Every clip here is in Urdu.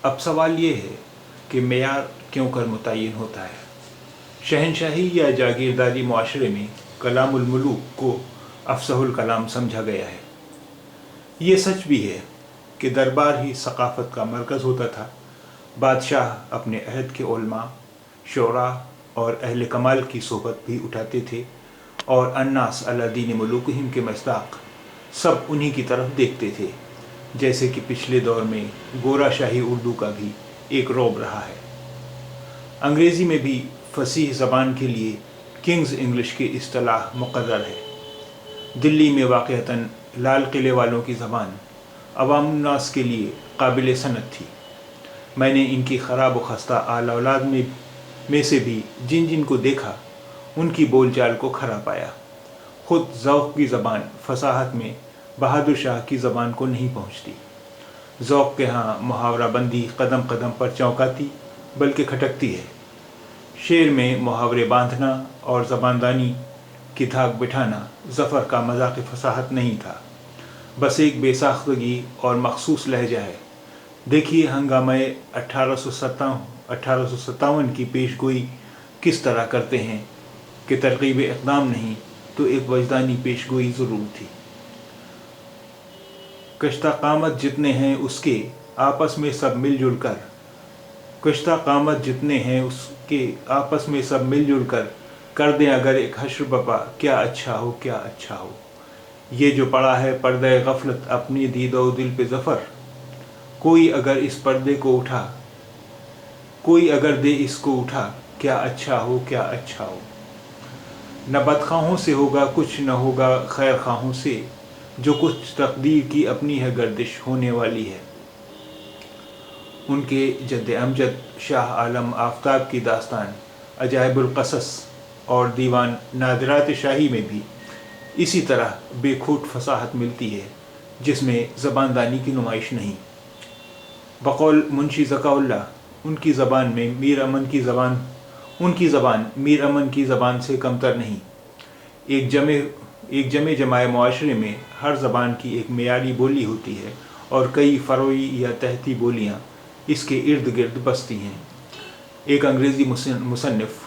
اب سوال یہ ہے کہ معیار کیوں کر متعین ہوتا ہے؟ شہنشاہی یا جاگیرداری معاشرے میں کلام الملوک کو افصح الکلام سمجھا گیا ہے۔ یہ سچ بھی ہے کہ دربار ہی ثقافت کا مرکز ہوتا تھا۔ بادشاہ اپنے عہد کے علماء، شعراء اور اہل کمال کی صحبت بھی اٹھاتے تھے، اور الناس علی دین ملوکہم کے مصداق سب انہی کی طرف دیکھتے تھے، جیسے کہ پچھلے دور میں گورا شاہی اردو کا بھی ایک رعب رہا ہے۔ انگریزی میں بھی فصیح زبان کے لیے کنگز انگلش کی اصطلاح مقرر ہے۔ دلی میں واقعتاً لال قلعے والوں کی زبان عوام الناس کے لیے قابل صنعت تھی۔ میں نے ان کی خراب و خستہ آل اولاد میں سے بھی جن جن کو دیکھا، ان کی بول چال کو کھرا پایا۔ خود ذوق کی زبان فصاحت میں بہادر شاہ کی زبان کو نہیں پہنچتی۔ ذوق کے ہاں محاورہ بندی قدم قدم پر چونکاتی بلکہ کھٹکتی ہے۔ شعر میں محاورے باندھنا اور زباندانی کی دھاک بٹھانا ظفر کا مذاق فصاحت نہیں تھا، بس ایک بے ساختگی اور مخصوص لہجہ ہے۔ دیکھیے ہنگامہ 1857 کی پیش گوئی کس طرح کرتے ہیں کہ ترغیب اقدام نہیں تو ایک وجدانی پیش گوئی ضرور تھی۔ کشتہ قامت جتنے ہیں اس کے آپس میں سب مل جل کر، کشتہ قامت جتنے ہیں اس کے آپس میں سب مل جل کر دیں اگر ایک حشر بپا، کیا اچھا ہو کیا اچھا ہو۔ یہ جو پڑا ہے پردہ غفلت اپنی دید و دل پہ ظفر، کوئی اگر اس پردے کو اٹھا، کوئی اگر دے اس کو اٹھا، کیا اچھا ہو کیا اچھا ہو۔ نہ بدخواہوں سے ہوگا کچھ، نہ ہوگا خیر خواہوں سے، جو کچھ تقدیر کی اپنی ہے گردش ہونے والی ہے۔ ان کے جد امجد شاہ عالم آفتاب کی داستان عجائب القصص اور دیوان نادرات شاہی میں بھی اسی طرح بے کھوٹ فصاحت ملتی ہے، جس میں زباندانی کی نمائش نہیں۔ بقول منشی ذکا اللہ، ان کی زبان میر امن کی زبان سے کمتر نہیں۔ ایک جمع جماعت معاشرے میں ہر زبان کی ایک معیاری بولی ہوتی ہے، اور کئی فروعی یا تحتی بولیاں اس کے ارد گرد بستی ہیں۔ ایک انگریزی مصنف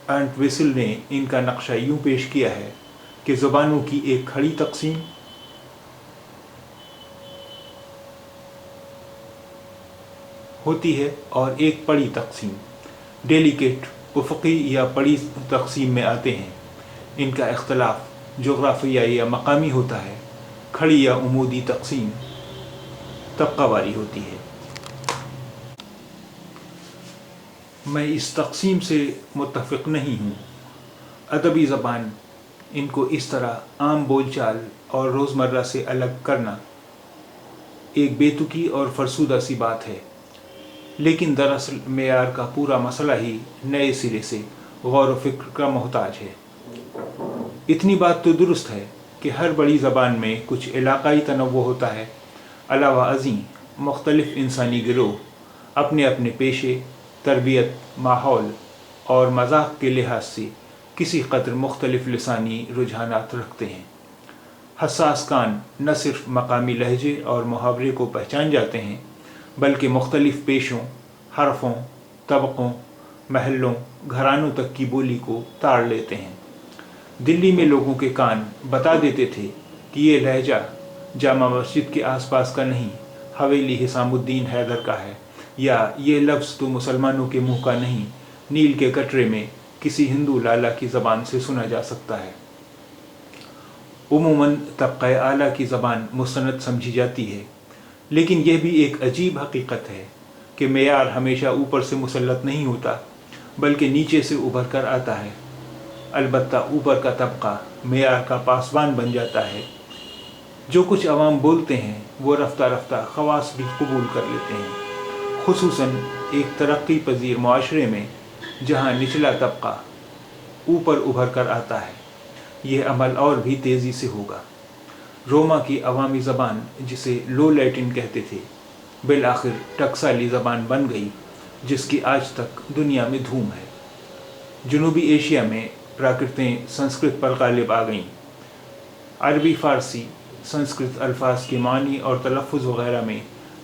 ارنٹ ویسل نے ان کا نقشہ یوں پیش کیا ہے کہ زبانوں کی ایک کھڑی تقسیم ہوتی ہے اور ایک پڑی تقسیم۔ ڈیلیکیٹ افقی یا پڑی تقسیم میں آتے ہیں۔ ان کا اختلاف جغرافیائی یا مقامی ہوتا ہے۔ کھڑی یا عمودی تقسیم طبقہ واری ہوتی ہے۔ میں اس تقسیم سے متفق نہیں ہوں۔ ادبی زبان ان کو اس طرح عام بول چال اور روزمرہ سے الگ کرنا ایک بے تکی اور فرسودہ سی بات ہے، لیکن دراصل معیار کا پورا مسئلہ ہی نئے سرے سے غور و فکر کا محتاج ہے۔ اتنی بات تو درست ہے کہ ہر بڑی زبان میں کچھ علاقائی تنوع ہوتا ہے۔ علاوہ ازیں مختلف انسانی گروہ اپنے اپنے پیشے، تربیت، ماحول اور مذاق کے لحاظ سے کسی قدر مختلف لسانی رجحانات رکھتے ہیں۔ حساس کان نہ صرف مقامی لہجے اور محاورے کو پہچان جاتے ہیں، بلکہ مختلف پیشوں، حرفوں، طبقوں، محلوں، گھرانوں تک کی بولی کو تاڑ لیتے ہیں۔ دلی میں لوگوں کے کان بتا دیتے تھے کہ یہ لہجہ جامع مسجد کے آس پاس کا نہیں، حویلی حسام الدین حیدر کا ہے، یا یہ لفظ تو مسلمانوں کے منہ کا نہیں، نیل کے کٹرے میں کسی ہندو لالا کی زبان سے سنا جا سکتا ہے۔ عموماً طبقہ اعلیٰ کی زبان مستند سمجھی جاتی ہے، لیکن یہ بھی ایک عجیب حقیقت ہے کہ معیار ہمیشہ اوپر سے مسلط نہیں ہوتا، بلکہ نیچے سے ابھر کر آتا ہے۔ البتہ اوپر کا طبقہ معیار کا پاسبان بن جاتا ہے۔ جو کچھ عوام بولتے ہیں وہ رفتہ رفتہ خواص بھی قبول کر لیتے ہیں، خصوصاً ایک ترقی پذیر معاشرے میں جہاں نچلا طبقہ اوپر ابھر کر آتا ہے۔ یہ عمل اور بھی تیزی سے ہوگا۔ روما کی عوامی زبان، جسے لو لیٹن کہتے تھے، بالآخر ٹکسالی زبان بن گئی، جس کی آج تک دنیا میں دھوم ہے۔ جنوبی ایشیا میں پراکرتیں سنسکرت پر غالب آ گئیں۔ عربی فارسی سنسکرت الفاظ کے معنی اور تلفظ وغیرہ میں